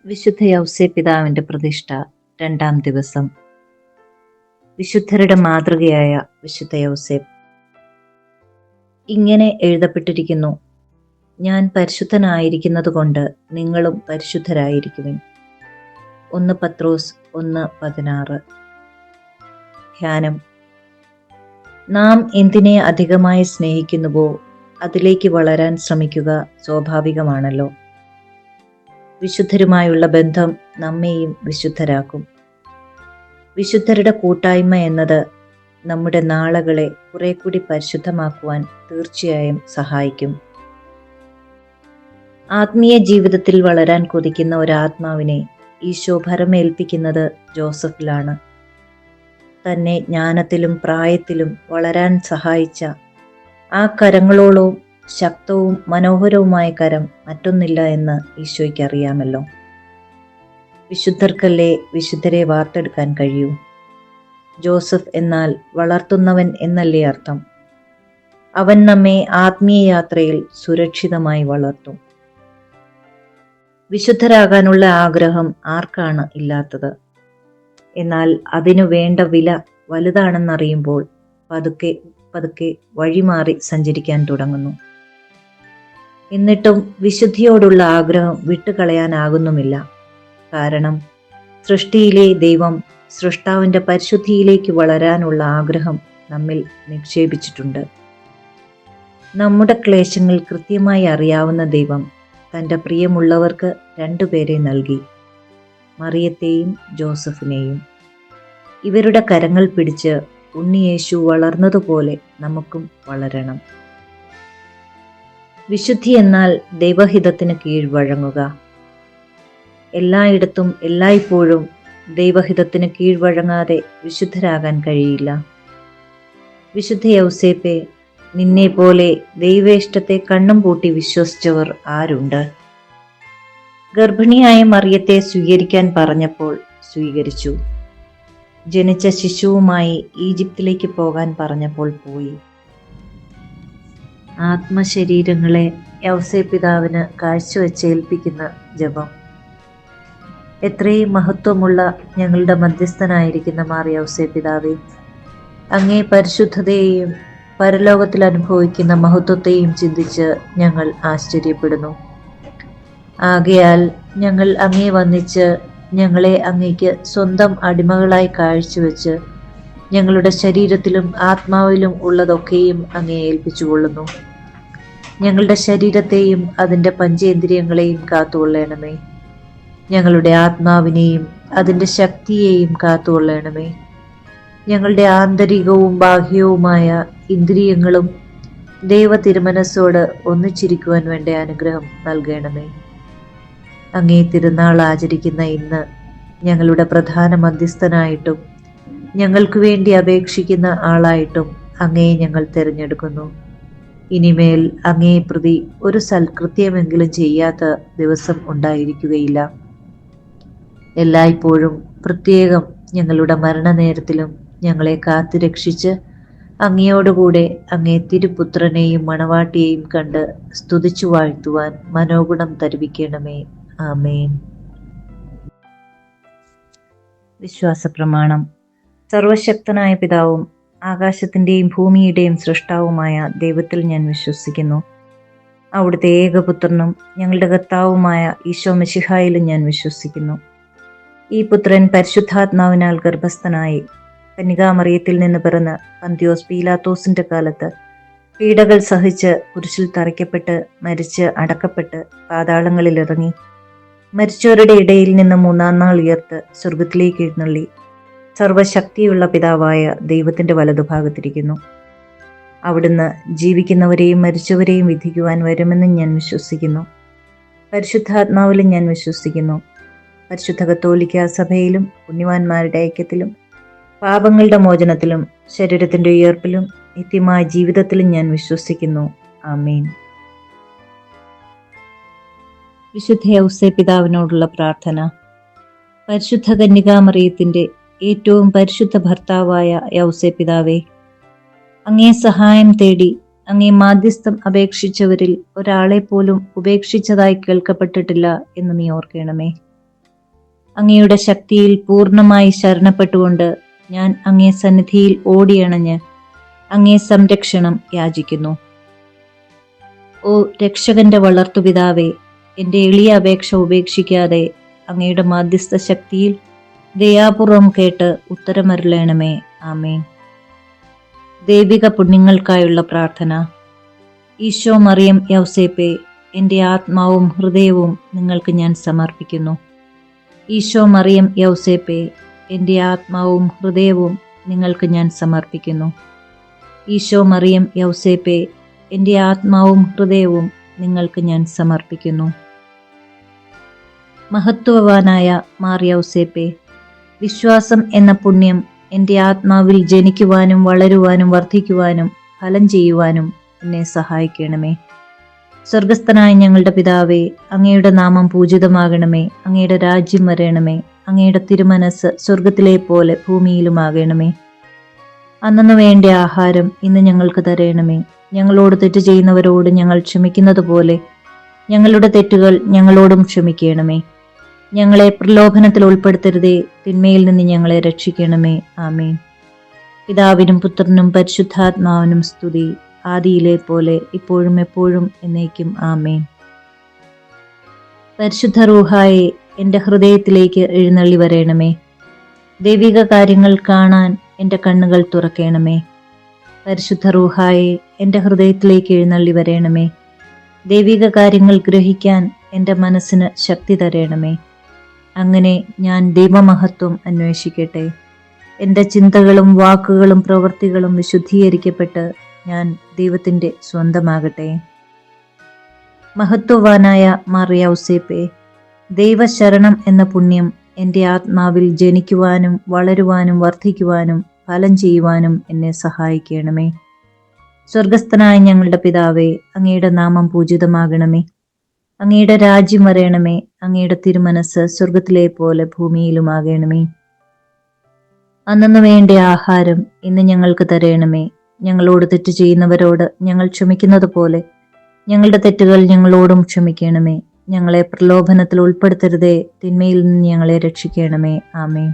വിശുദ്ധ യൗസേപ്പിതാവിന്റെ പ്രതിഷ്ഠ 2-ാം ദിവസം. വിശുദ്ധരുടെ മാതൃകയായ വിശുദ്ധ യൗസേപ്പ്. ഇങ്ങനെ എഴുതപ്പെട്ടിരിക്കുന്നു: ഞാൻ പരിശുദ്ധനായിരിക്കുന്നതുകൊണ്ട് നിങ്ങളും പരിശുദ്ധരായിരിക്കുവിൻ. 1 പത്രോസ് 1:16. ധ്യാനം. നാം എന്തിനെ അധികമായി സ്നേഹിക്കുന്നുവോ അതിലേക്ക് വളരാൻ ശ്രമിക്കുക സ്വാഭാവികമാണല്ലോ. വിശുദ്ധരുമായുള്ള ബന്ധം നമ്മെയും വിശുദ്ധരാക്കും. വിശുദ്ധരുടെ കൂട്ടായ്മ എന്നത് നമ്മുടെ നാളുകളെ കുറെ കൂടി പരിശുദ്ധമാക്കുവാൻ തീർച്ചയായും സഹായിക്കും. ആത്മീയ ജീവിതത്തിൽ വളരാൻ കൊതിക്കുന്ന ഒരാത്മാവിനെ ഈശോ ഭരമേൽപ്പിക്കുന്നത് ജോസഫിലാണ്. തന്നെ ജ്ഞാനത്തിലും പ്രായത്തിലും വളരാൻ സഹായിച്ച ആ കരങ്ങളോളവും ശക്തവും മനോഹരവുമായ കരം മറ്റൊന്നില്ല എന്ന് ഈശോയ്ക്ക് അറിയാമല്ലോ. വിശുദ്ധർക്കല്ലേ വിശുദ്ധരെ വാർത്തെടുക്കാൻ കഴിയൂ. ജോസഫ് എന്നാൽ വളർത്തുന്നവൻ എന്നല്ലേ അർത്ഥം. അവൻ നമ്മെ ആത്മീയ യാത്രയിൽ സുരക്ഷിതമായി വളർത്തും. വിശുദ്ധരാകാനുള്ള ആഗ്രഹം ആർക്കാണ് ഇല്ലാത്തത്? എന്നാൽ അതിനു വേണ്ട വില വലുതാണെന്നറിയുമ്പോൾ പതുക്കെ പതുക്കെ വഴിമാറി സഞ്ചരിക്കാൻ തുടങ്ങുന്നു. എന്നിട്ടും വിശുദ്ധിയോടുള്ള ആഗ്രഹം വിട്ടുകളയാനാകുന്നുമില്ല. കാരണം സൃഷ്ടിയിലെ ദൈവം സൃഷ്ടാവിന്റെ പരിശുദ്ധിയിലേക്ക് വളരാനുള്ള ആഗ്രഹം നമ്മിൽ നിക്ഷേപിച്ചിട്ടുണ്ട്. നമ്മുടെ ക്ലേശങ്ങൾ കൃത്യമായി അറിയാവുന്ന ദൈവം തൻ്റെ പ്രിയമുള്ളവർക്ക് 2 പേരെ നൽകി, മറിയത്തെയും ജോസഫിനെയും. ഇവരുടെ കരങ്ങൾ പിടിച്ച് ഉണ്ണിയേശു വളർന്നതുപോലെ നമുക്കും വളരണം. വിശുദ്ധി എന്നാൽ ദൈവഹിതത്തിന് കീഴ്വഴങ്ങുക. എല്ലായിടത്തും എല്ലായ്പ്പോഴും ദൈവഹിതത്തിന് കീഴ്വഴങ്ങാതെ വിശുദ്ധരാകാൻ കഴിയില്ല. വിശുദ്ധ യൗസേപ്പെ, നിന്നെ പോലെ ദൈവേഷ്ടത്തെ കണ്ണും പൂട്ടി വിശ്വസിച്ചവർ ആരുണ്ട്? ഗർഭിണിയായ മറിയത്തെ സ്വീകരിക്കാൻ പറഞ്ഞപ്പോൾ സ്വീകരിച്ചു. ജനിച്ച ശിശുവുമായി ഈജിപ്തിലേക്ക് പോകാൻ പറഞ്ഞപ്പോൾ പോയി. ആത്മശരീരങ്ങളെ യൗസേപ്പിതാവിന് കാഴ്ചവെച്ചേൽപ്പിക്കുന്ന ജപം. എത്രയും മഹത്വമുള്ള ഞങ്ങളുടെ മധ്യസ്ഥനായിരിക്കുന്ന മാർ യൗസേപ്പിതാവേ, അങ്ങേ പരിശുദ്ധതയെയും പരലോകത്തിൽ അനുഭവിക്കുന്ന മഹത്വത്തെയും ചിന്തിച്ച് ഞങ്ങൾ ആശ്ചര്യപ്പെടുന്നു. ആകയാൽ ഞങ്ങൾ അങ്ങേ വന്ദിച്ച് ഞങ്ങളെ അങ്ങേക്ക് സ്വന്തം അടിമകളായി കാഴ്ചവെച്ച് ഞങ്ങളുടെ ശരീരത്തിലും ആത്മാവിലും ഉള്ളതൊക്കെയും അങ്ങേ ഏൽപ്പിച്ചുകൊള്ളുന്നു. ഞങ്ങളുടെ ശരീരത്തെയും അതിൻ്റെ പഞ്ചേന്ദ്രിയങ്ങളെയും കാത്തുകൊള്ളണമേ. ഞങ്ങളുടെ ആത്മാവിനെയും അതിൻ്റെ ശക്തിയെയും കാത്തുകൊള്ളണമേ. ഞങ്ങളുടെ ആന്തരികവും ബാഹ്യവുമായ ഇന്ദ്രിയങ്ങളും ദൈവ തിരുമനസ്സോട് ഒന്നിച്ചിരിക്കുവാൻ വേണ്ട അനുഗ്രഹം നൽകണമേ. അങ്ങേ തിരുനാൾ ആചരിക്കുന്ന ഇന്ന് ഞങ്ങളുടെ പ്രധാന മധ്യസ്ഥനായിട്ടും ഞങ്ങൾക്ക് വേണ്ടി അപേക്ഷിക്കുന്ന ആളായിട്ടും അങ്ങയെ ഞങ്ങൾ തിരഞ്ഞെടുക്കുന്നു. ഇനിമേൽ അങ്ങേ പ്രതി ഒരു സൽകൃത്യമെങ്കിലും ചെയ്യാത്ത ദിവസം ഉണ്ടായിരിക്കുകയില്ല. എല്ലായ്പ്പോഴും പ്രത്യേകം ഞങ്ങളുടെ മരണനേരത്തിലും ഞങ്ങളെ കാത്തുരക്ഷിച്ച് അങ്ങയോടുകൂടെ അങ്ങേ തിരുപുത്രനെയും മണവാട്ടിയെയും കണ്ട് സ്തുതിച്ചു വാഴ്ത്തുവാൻ മനോഗുണം തരുവിക്കണമേ. ആമേൻ. വിശ്വാസപ്രമാണം. സർവശക്തനായ പിതാവും ആകാശത്തിൻ്റെയും ഭൂമിയുടെയും സൃഷ്ടാവുമായ ദൈവത്തിൽ ഞാൻ വിശ്വസിക്കുന്നു. അവിടുത്തെ ഏകപുത്രനും ഞങ്ങളുടെ കർത്താവുമായ ഈശോ മിശിഹായിലും ഞാൻ വിശ്വസിക്കുന്നു. ഈ പുത്രൻ പരിശുദ്ധാത്മാവിനാൽ ഗർഭസ്ഥനായി കന്യകാമറിയത്തിൽ നിന്ന് പിറന്ന് പന്തിയോസ് പീലാത്തോസിന്റെ കാലത്ത് പീഡകൾ സഹിച്ച് കുരിശിൽ തറയ്ക്കപ്പെട്ട് മരിച്ച് അടക്കപ്പെട്ട് പാതാളങ്ങളിൽ ഇറങ്ങി മരിച്ചവരുടെ ഇടയിൽ നിന്ന് 3-ാം നാൾ ഉയർത്ത് സ്വർഗത്തിലേക്ക് എഴുന്നള്ളി സർവശക്തിയുള്ള പിതാവായ ദൈവത്തിന്റെ വലതുഭാഗത്തിരിക്കുന്നു. അവിടുന്ന് ജീവിക്കുന്നവരെയും മരിച്ചവരെയും വിധിക്കുവാൻ വരുമെന്നും ഞാൻ വിശ്വസിക്കുന്നു. പരിശുദ്ധാത്മാവിലും ഞാൻ വിശ്വസിക്കുന്നു. പരിശുദ്ധ കത്തോലിക്കാ സഭയിലും പുണ്യവാന്മാരുടെ ഐക്യത്തിലും പാപങ്ങളുടെ മോചനത്തിലും ശരീരത്തിന്റെ ഉയർപ്പിലും നിത്യമായ ജീവിതത്തിലും ഞാൻ വിശ്വസിക്കുന്നു. ആമേൻ. വിശുദ്ധ യൗസേപ്പിതാവിനോടുള്ള പ്രാർത്ഥന. പരിശുദ്ധ കന്യകാമറിയത്തിന്റെ ഏറ്റവും പരിശുദ്ധ ഭർത്താവായ യൗസേപ്പിതാവേ, അങ്ങേ സഹായം തേടി അങ്ങേ മാധ്യസ്ഥം അപേക്ഷിച്ചവരിൽ ഒരാളെ പോലും ഉപേക്ഷിച്ചതായി കേൾക്കപ്പെട്ടിട്ടില്ല എന്ന് നീ ഓർക്കണമേ. അങ്ങയുടെ ശക്തിയിൽ പൂർണ്ണമായി ശരണപ്പെട്ടുകൊണ്ട് ഞാൻ അങ്ങേ സന്നിധിയിൽ ഓടിയണഞ്ഞ് അങ്ങേ സംരക്ഷണം യാചിക്കുന്നു. ഓ രക്ഷകന്റെ വളർത്തുപിതാവേ, എൻ്റെ എളിയ അപേക്ഷ ഉപേക്ഷിക്കാതെ അങ്ങയുടെ മാധ്യസ്ഥ ശക്തിയിൽ ദയാപൂർവം കേട്ട് ഉത്തരമരുളേണമേ. ആമേൻ. ദൈവിക പുണ്യങ്ങൾക്കായുള്ള പ്രാർത്ഥന. ഈശോ, മറിയം, യൗസേപ്പേ, എൻ്റെ ആത്മാവും ഹൃദയവും നിങ്ങൾക്ക് ഞാൻ സമർപ്പിക്കുന്നു. ഈശോ, മറിയം, യൗസേപ്പേ, എൻ്റെ ആത്മാവും ഹൃദയവും നിങ്ങൾക്ക് ഞാൻ സമർപ്പിക്കുന്നു. ഈശോ, മറിയം, യൗസേപ്പേ, എൻ്റെ ആത്മാവും ഹൃദയവും നിങ്ങൾക്ക് ഞാൻ സമർപ്പിക്കുന്നു. മഹത്വവാനായ മാർ യൗസേപ്പേ, വിശ്വാസം എന്ന പുണ്യം എൻ്റെ ആത്മാവിൽ ജനിക്കുവാനും വളരുവാനും വർദ്ധിക്കുവാനും ഫലം ചെയ്യുവാനും എന്നെ സഹായിക്കണമേ. സ്വർഗസ്ഥനായ ഞങ്ങളുടെ പിതാവേ, അങ്ങയുടെ നാമം പൂജിതമാകണമേ. അങ്ങയുടെ രാജ്യം വരണമേ. അങ്ങയുടെ തിരുമനസ് സ്വർഗത്തിലെ പോലെ ഭൂമിയിലുമാകണമേ. അന്നു വേണ്ട ആഹാരം ഇന്ന് ഞങ്ങൾക്ക് തരണമേ. ഞങ്ങളോട് തെറ്റ് ചെയ്യുന്നവരോട് ഞങ്ങൾ ക്ഷമിക്കുന്നത് പോലെ ഞങ്ങളുടെ തെറ്റുകൾ ഞങ്ങളോടും ക്ഷമിക്കണമേ. ഞങ്ങളെ പ്രലോഭനത്തിൽ ഉൾപ്പെടുത്തരുതേ, തിന്മയിൽ നിന്ന് ഞങ്ങളെ രക്ഷിക്കണമേ. ആമേൻ. പിതാവിനും പുത്രനും പരിശുദ്ധാത്മാവിനും സ്തുതി, ആദിയിലെ പോലെ ഇപ്പോഴും എപ്പോഴും എന്നേക്കും. ആമേൻ. പരിശുദ്ധ റൂഹായെ എൻ്റെ ഹൃദയത്തിലേക്ക് എഴുന്നള്ളി വരേണമേ. ദൈവിക കാര്യങ്ങൾ കാണാൻ എൻ്റെ കണ്ണുകൾ തുറക്കണമേ. പരിശുദ്ധ റൂഹായെ എൻ്റെ ഹൃദയത്തിലേക്ക് എഴുന്നള്ളി വരേണമേ. ദൈവിക കാര്യങ്ങൾ ഗ്രഹിക്കാൻ എൻ്റെ മനസ്സിന് ശക്തി തരേണമേ. അങ്ങനെ ഞാൻ ദൈവമഹത്വം അന്വേഷിക്കട്ടെ. എൻ്റെ ചിന്തകളും വാക്കുകളും പ്രവൃത്തികളും വിശുദ്ധീകരിക്കപ്പെട്ട് ഞാൻ ദൈവത്തിൻ്റെ സ്വന്തമാകട്ടെ. മഹത്വവാനായ മാർ യൗസേപ്പേ, ദൈവശരണം എന്ന പുണ്യം എൻ്റെ ആത്മാവിൽ ജനിക്കുവാനും വളരുവാനും വർദ്ധിക്കുവാനും ഫലം ചെയ്യുവാനും എന്നെ സഹായിക്കണമേ. സ്വർഗസ്ഥനായ ഞങ്ങളുടെ പിതാവേ, അങ്ങയുടെ നാമം പൂജിതമാകണമേ. അങ്ങയുടെ രാജ്യം വരേണമേ. അങ്ങയുടെ തിരുമനസ് സ്വർഗത്തിലെ പോലെ ഭൂമിയിലുമാകണമേ. അന്നു വേണ്ട ആഹാരം ഇന്ന് ഞങ്ങൾക്ക് തരയണമേ. ഞങ്ങളോട് തെറ്റ് ചെയ്യുന്നവരോട് ഞങ്ങൾ ക്ഷമിക്കുന്നത് പോലെ ഞങ്ങളുടെ തെറ്റുകൾ ഞങ്ങളോടും ക്ഷമിക്കണമേ. ഞങ്ങളെ പ്രലോഭനത്തിൽ ഉൾപ്പെടുത്തരുതേ, തിന്മയിൽ നിന്ന് ഞങ്ങളെ രക്ഷിക്കണമേ. ആമേൻ.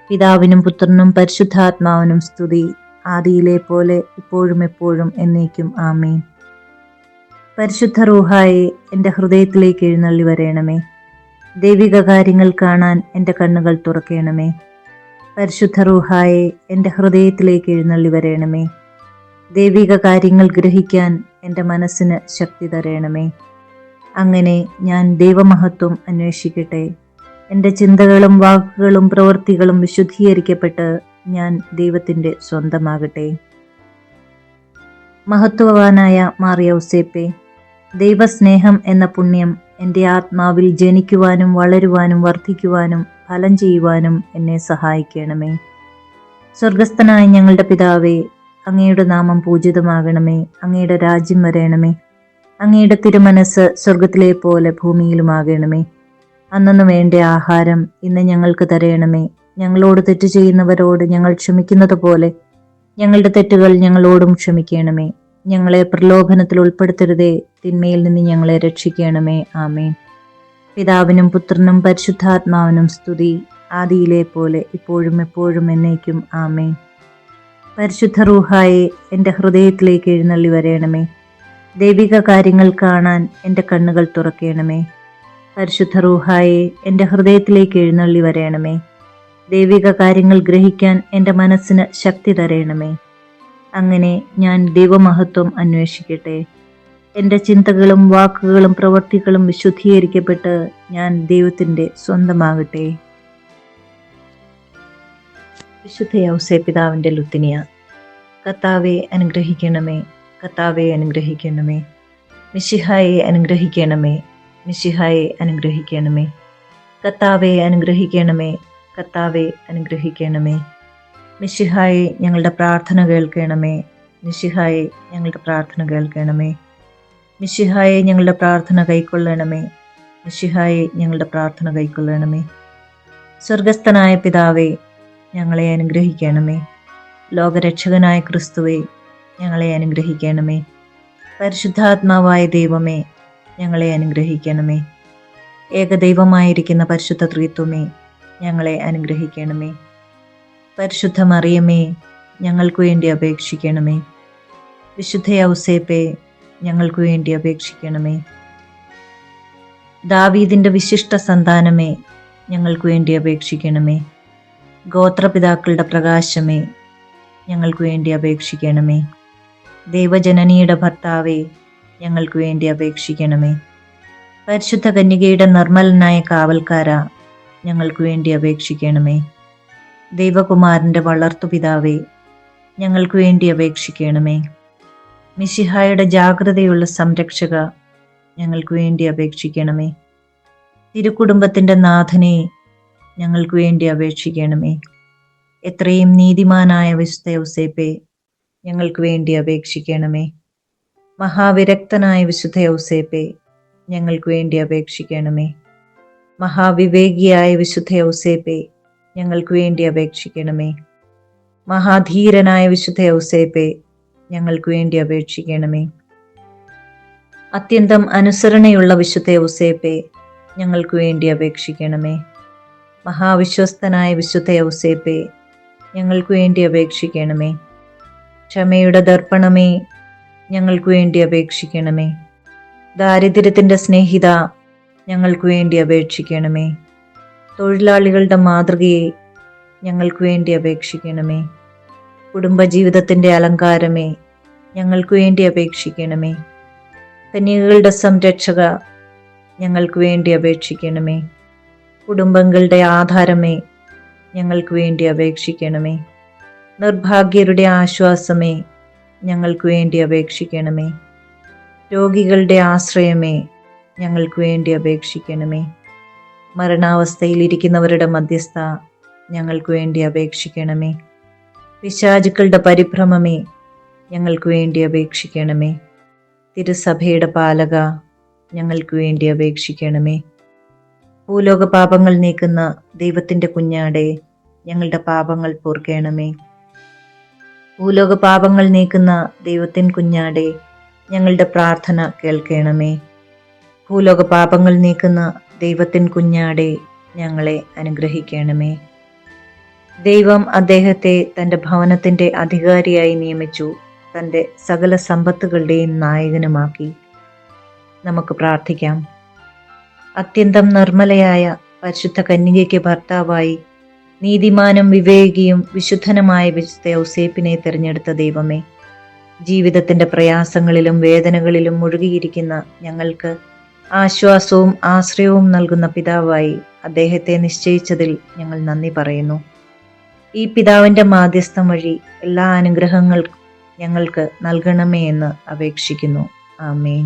പിതാവിനും പുത്രനും പരിശുദ്ധാത്മാവിനും സ്തുതി, ആദിയിലെ പോലെ ഇപ്പോഴും എപ്പോഴും എന്നേക്കും. ആമേൻ. പരിശുദ്ധ റൂഹായെ എൻ്റെ ഹൃദയത്തിലേക്ക് എഴുന്നള്ളി വരേണമേ. ദൈവിക കാര്യങ്ങൾ കാണാൻ എൻ്റെ കണ്ണുകൾ തുറക്കണമേ. പരിശുദ്ധ റൂഹായെ എൻ്റെ ഹൃദയത്തിലേക്ക് എഴുന്നള്ളി വരേണമേ. ദൈവിക കാര്യങ്ങൾ ഗ്രഹിക്കാൻ എൻ്റെ മനസ്സിന് ശക്തി തരേണമേ. അങ്ങനെ ഞാൻ ദൈവമഹത്വം അന്വേഷിക്കട്ടെ. എൻ്റെ ചിന്തകളും വാക്കുകളും പ്രവൃത്തികളും വിശുദ്ധീകരിക്കപ്പെട്ട് ഞാൻ ദൈവത്തിൻ്റെ സ്വന്തമാകട്ടെ. മഹത്വവാനായ മാർ യൗസേപ്പേ, ദൈവസ്നേഹം എന്ന പുണ്യം എൻ്റെ ആത്മാവിൽ ജനിക്കുവാനും വളരുവാനും വർദ്ധിക്കുവാനും ഫലം ചെയ്യുവാനും എന്നെ സഹായിക്കണമേ. സ്വർഗസ്ഥനായ ഞങ്ങളുടെ പിതാവേ, അങ്ങയുടെ നാമം പൂജിതമാകണമേ. അങ്ങയുടെ രാജ്യം വരേണമേ. അങ്ങയുടെ തിരുമനസ് സ്വർഗത്തിലെ പോലെ ഭൂമിയിലുമാകണമേ. അന്നു വേണ്ട ആഹാരം ഇന്ന് ഞങ്ങൾക്ക് തരയണമേ. ഞങ്ങളോട് തെറ്റ് ചെയ്യുന്നവരോട് ഞങ്ങൾ ക്ഷമിക്കുന്നത് പോലെ ഞങ്ങളുടെ തെറ്റുകൾ ഞങ്ങളോടും ക്ഷമിക്കണമേ. ഞങ്ങളെ പ്രലോഭനത്തിൽ ഉൾപ്പെടുത്തരുതേ, തിന്മയിൽ നിന്ന് ഞങ്ങളെ രക്ഷിക്കണമേ. ആമേൻ. പിതാവിനും പുത്രനും പരിശുദ്ധാത്മാവിനും സ്തുതി, ആദിയിലെ പോലെ ഇപ്പോഴും എപ്പോഴും എന്നേക്കും. ആമേൻ. പരിശുദ്ധ റൂഹായെ എൻ്റെ ഹൃദയത്തിലേക്ക് എഴുന്നള്ളി വരേണമേ. ദൈവിക കാര്യങ്ങൾ കാണാൻ എൻ്റെ കണ്ണുകൾ തുറക്കണമേ. പരിശുദ്ധ റൂഹായെ എൻ്റെ ഹൃദയത്തിലേക്ക് എഴുന്നള്ളി വരേണമേ. ദൈവിക കാര്യങ്ങൾ ഗ്രഹിക്കാൻ എൻ്റെ മനസ്സിന് ശക്തി തരേണമേ. അങ്ങനെ ഞാൻ ദൈവമഹത്വം അന്വേഷിക്കട്ടെ. എൻ്റെ ചിന്തകളും വാക്കുകളും പ്രവൃത്തികളും വിശുദ്ധീകരിക്കപ്പെട്ട് ഞാൻ ദൈവത്തിൻ്റെ സ്വന്തമാകട്ടെ. വിശുദ്ധ യൗസേപ്പിതാവിൻ്റെ ലുത്തിനിയ. കർത്താവെ അനുഗ്രഹിക്കണമേ. കർത്താവെ അനുഗ്രഹിക്കണമേ. മിശിഹായെ അനുഗ്രഹിക്കണമേ. മിശിഹായെ അനുഗ്രഹിക്കണമേ. കർത്താവെ അനുഗ്രഹിക്കണമേ. കർത്താവെ അനുഗ്രഹിക്കണമേ. മിശിഹായെ ഞങ്ങളുടെ പ്രാർത്ഥന കേൾക്കണമേ. മിശിഹായെ ഞങ്ങളുടെ പ്രാർത്ഥന കേൾക്കണമേ. മിശിഹായെ ഞങ്ങളുടെ പ്രാർത്ഥന കൈക്കൊള്ളണമേ. മിശിഹായെ ഞങ്ങളുടെ പ്രാർത്ഥന കൈക്കൊള്ളണമേ. സ്വർഗസ്ഥനായ പിതാവേ, ഞങ്ങളെ അനുഗ്രഹിക്കണമേ. ലോകരക്ഷകനായ ക്രിസ്തുവേ, ഞങ്ങളെ അനുഗ്രഹിക്കണമേ. പരിശുദ്ധാത്മാവായ ദൈവമേ, ഞങ്ങളെ അനുഗ്രഹിക്കണമേ. ഏകദൈവമായിരിക്കുന്ന പരിശുദ്ധ ത്രിത്വമേ, ഞങ്ങളെ അനുഗ്രഹിക്കണമേ. പരിശുദ്ധ മറിയമേ, ഞങ്ങൾക്കു വേണ്ടി അപേക്ഷിക്കണമേ. വിശുദ്ധ ഔസേപ്പേ, ഞങ്ങൾക്കു വേണ്ടി അപേക്ഷിക്കണമേ. ദാവീദിന്റെ വിശിഷ്ട സന്താനമേ, ഞങ്ങൾക്കു വേണ്ടി അപേക്ഷിക്കണമേ. ഗോത്രപിതാക്കളുടെ പ്രകാശമേ, ഞങ്ങൾക്കു വേണ്ടി അപേക്ഷിക്കണമേ. ദൈവജനനിയുടെ ഭർത്താവേ, ഞങ്ങൾക്കു വേണ്ടി അപേക്ഷിക്കണമേ. പരിശുദ്ധ കന്യകയുടെ നിർമ്മലനായ കാവൽക്കാര, ഞങ്ങൾക്കു വേണ്ടി അപേക്ഷിക്കണമേ. ദൈവകുമാരന്റെ വളർത്തുപിതാവേ, ഞങ്ങൾക്കു വേണ്ടി അപേക്ഷിക്കണമേ. മിശിഹായുടെ ജാഗ്രതയുള്ള സംരക്ഷക, ഞങ്ങൾക്കു വേണ്ടി അപേക്ഷിക്കണമേ. തിരുക്കുടുംബത്തിന്റെ നാഥനെ, ഞങ്ങൾക്കു വേണ്ടി അപേക്ഷിക്കണമേ. എത്രയും നീതിമാനായ വിശുദ്ധ ഔസേപ്പേ, ഞങ്ങൾക്കു വേണ്ടി അപേക്ഷിക്കണമേ. മഹാവിരക്തനായ വിശുദ്ധ ഔസേപ്പേ, ഞങ്ങൾക്കു വേണ്ടി അപേക്ഷിക്കണമേ. മഹാവിവേകിയായ വിശുദ്ധ ഔസേപ്പേ, ഞങ്ങൾക്കു വേണ്ടി അപേക്ഷിക്കണമേ. മഹാധീരനായ വിശുദ്ധ ഔസേപ്പേ, ഞങ്ങൾക്കു വേണ്ടി അപേക്ഷിക്കണമേ. അത്യന്തം അനുസരണയുള്ള വിശുദ്ധ ഔസേപ്പേ, ഞങ്ങൾക്കു വേണ്ടി അപേക്ഷിക്കണമേ. മഹാവിശ്വസ്തനായ വിശുദ്ധ ഔസേപ്പേ, ഞങ്ങൾക്കു വേണ്ടി അപേക്ഷിക്കണമേ. ക്ഷമയുടെ ദർപ്പണമേ, ഞങ്ങൾക്കു വേണ്ടി അപേക്ഷിക്കണമേ. ദാരിദ്ര്യത്തിന്റെ സ്നേഹിത, ഞങ്ങൾക്കു വേണ്ടി അപേക്ഷിക്കണമേ. തൊഴിലാളികളുടെ മാതൃകയെ, ഞങ്ങൾക്കു വേണ്ടി അപേക്ഷിക്കണമേ. കുടുംബജീവിതത്തിന്റെ അലങ്കാരമേ, ഞങ്ങൾക്കു വേണ്ടി അപേക്ഷിക്കണമേ. കന്യകകളുടെ സംരക്ഷക, ഞങ്ങൾക്കു വേണ്ടി അപേക്ഷിക്കണമേ. കുടുംബങ്ങളുടെ ആധാരമേ, ഞങ്ങൾക്കു വേണ്ടി അപേക്ഷിക്കണമേ. നിർഭാഗ്യരുടെ ആശ്വാസമേ, ഞങ്ങൾക്കു വേണ്ടി അപേക്ഷിക്കണമേ. രോഗികളുടെ ആശ്രയമേ, ഞങ്ങൾക്കു വേണ്ടി അപേക്ഷിക്കണമേ. മരണാവസ്ഥയിലിരിക്കുന്നവരുടെ മധ്യസ്ഥ, ഞങ്ങൾക്കു വേണ്ടി അപേക്ഷിക്കണമേ. പിശാചുക്കളുടെ പരിഭ്രമമേ, ഞങ്ങൾക്കു വേണ്ടി അപേക്ഷിക്കണമേ. തിരുസഭയുടെ പാലക, ഞങ്ങൾക്കു വേണ്ടി അപേക്ഷിക്കണമേ. ഭൂലോക പാപങ്ങൾ നീക്കുന്ന ദൈവത്തിന്റെ കുഞ്ഞാടെ, ഞങ്ങളുടെ പാപങ്ങൾ പൊറുക്കണമേ. ഭൂലോക പാപങ്ങൾ നീക്കുന്ന ദൈവത്തിൻ കുഞ്ഞാടെ, ഞങ്ങളുടെ പ്രാർത്ഥന കേൾക്കണമേ. ഭൂലോക പാപങ്ങൾ നീക്കുന്ന ദൈവത്തിൻ കുഞ്ഞാടെ, ഞങ്ങളെ അനുഗ്രഹിക്കണമേ. ദൈവം അദ്ദേഹത്തെ തൻ്റെ ഭവനത്തിന്റെ അധികാരിയായി നിയമിച്ചു, തൻ്റെ സകല സമ്പത്തുകളുടെയും നായകനുമാക്കി. നമുക്ക് പ്രാർത്ഥിക്കാം. അത്യന്തം നിർമ്മലയായ പരിശുദ്ധ കന്യകയ്ക്ക് ഭർത്താവായി നീതിമാനും വിവേകിയും വിശുദ്ധനുമായ വിശുദ്ധ ഔസേപ്പിനെ തിരഞ്ഞെടുത്ത ദൈവമേ, ജീവിതത്തിന്റെ പ്രയാസങ്ങളിലും വേദനകളിലും മുഴുകിയിരിക്കുന്ന ഞങ്ങൾക്ക് ആശ്വാസവും ആശ്രയവും നൽകുന്ന പിതാവായി അദ്ദേഹത്തെ നിശ്ചയിച്ചതിൽ ഞങ്ങൾ നന്ദി പറയുന്നു. ഈ പിതാവിന്റെ മാധ്യസ്ഥം വഴി എല്ലാ അനുഗ്രഹങ്ങൾക്കും ഞങ്ങൾക്ക് നൽകണമേ എന്ന് അപേക്ഷിക്കുന്നു. ആമേൻ.